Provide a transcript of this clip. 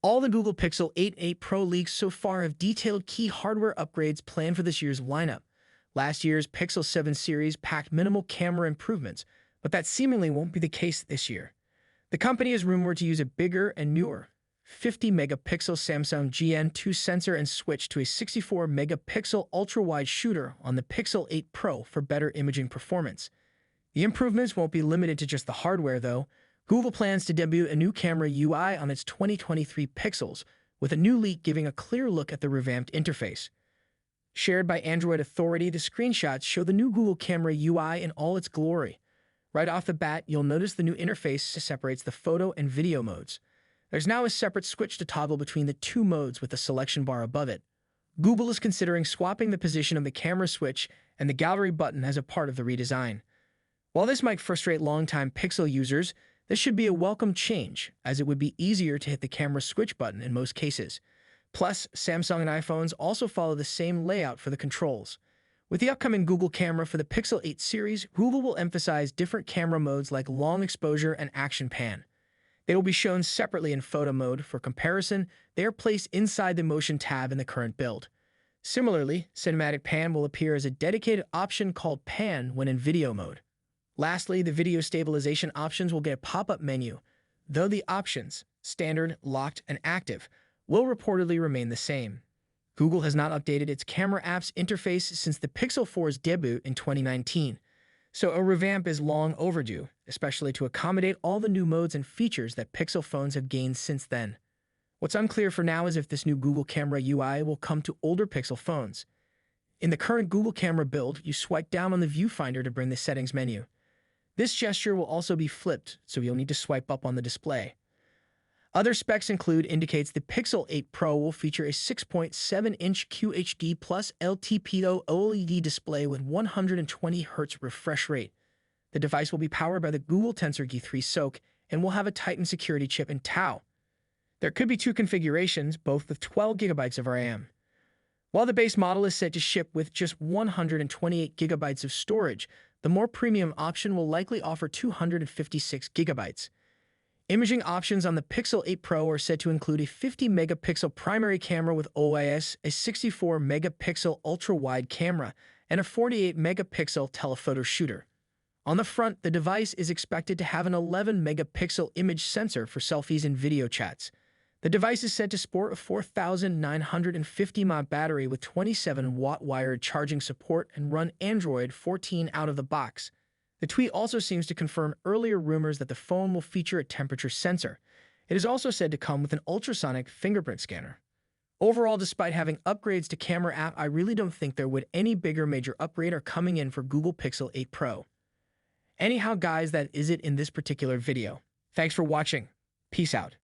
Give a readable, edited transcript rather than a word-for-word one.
All the Google Pixel 8 Pro leaks so far have detailed key hardware upgrades planned for this year's lineup. Last year's Pixel 7 series packed minimal camera improvements, but that seemingly won't be the case this year. The company is rumored to use a bigger and newer 50-megapixel Samsung GN2 sensor and switch to a 64-megapixel ultra-wide shooter on the Pixel 8 Pro for better imaging performance. The improvements won't be limited to just the hardware, though. Google plans to debut a new camera UI on its 2023 Pixels, with a new leak giving a clear look at the revamped interface. Shared by Android Authority, the screenshots show the new Google Camera UI in all its glory. Right off the bat, you'll notice the new interface separates the photo and video modes. There's now a separate switch to toggle between the two modes with a selection bar above it. Google is considering swapping the position of the camera switch and the gallery button as a part of the redesign. While this might frustrate longtime Pixel users, this should be a welcome change, as it would be easier to hit the camera switch button in most cases. Plus, Samsung and iPhones also follow the same layout for the controls. With the upcoming Google camera for the Pixel 8 series, Google will emphasize different camera modes like long exposure and action pan. They will be shown separately in photo mode. For comparison, they are placed inside the motion tab in the current build. Similarly, cinematic pan will appear as a dedicated option called pan when in video mode. Lastly, the video stabilization options will get a pop-up menu, though the options, standard, locked, and active, will reportedly remain the same. Google has not updated its camera apps interface since the Pixel 4's debut in 2019, so a revamp is long overdue, especially to accommodate all the new modes and features that Pixel phones have gained since then. What's unclear for now is if this new Google Camera UI will come to older Pixel phones. In the current Google Camera build, you swipe down on the viewfinder to bring the settings menu. This gesture will also be flipped, so you'll need to swipe up on the display. Other specs indicates the Pixel 8 Pro will feature a 6.7-inch QHD plus LTPO OLED display with 120Hz refresh rate. The device will be powered by the Google Tensor G3 SoC and will have a Titan security chip in Tau. There could be two configurations, both with 12 GB of RAM. While the base model is set to ship with just 128 GB of storage, the more premium option will likely offer 256 GB. Imaging options on the Pixel 8 Pro are said to include a 50-megapixel primary camera with OIS, a 64-megapixel ultra-wide camera, and a 48-megapixel telephoto shooter. On the front, the device is expected to have an 11-megapixel image sensor for selfies and video chats. The device is said to sport a 4,950 mAh battery with 27-watt wired charging support and run Android 14 out of the box. The tweet also seems to confirm earlier rumors that the phone will feature a temperature sensor. It is also said to come with an ultrasonic fingerprint scanner. Overall, despite having upgrades to camera app, I really don't think there would any bigger major upgrade are coming in for Google Pixel 8 Pro. Anyhow, guys, that is it in this particular video. Thanks for watching. Peace out.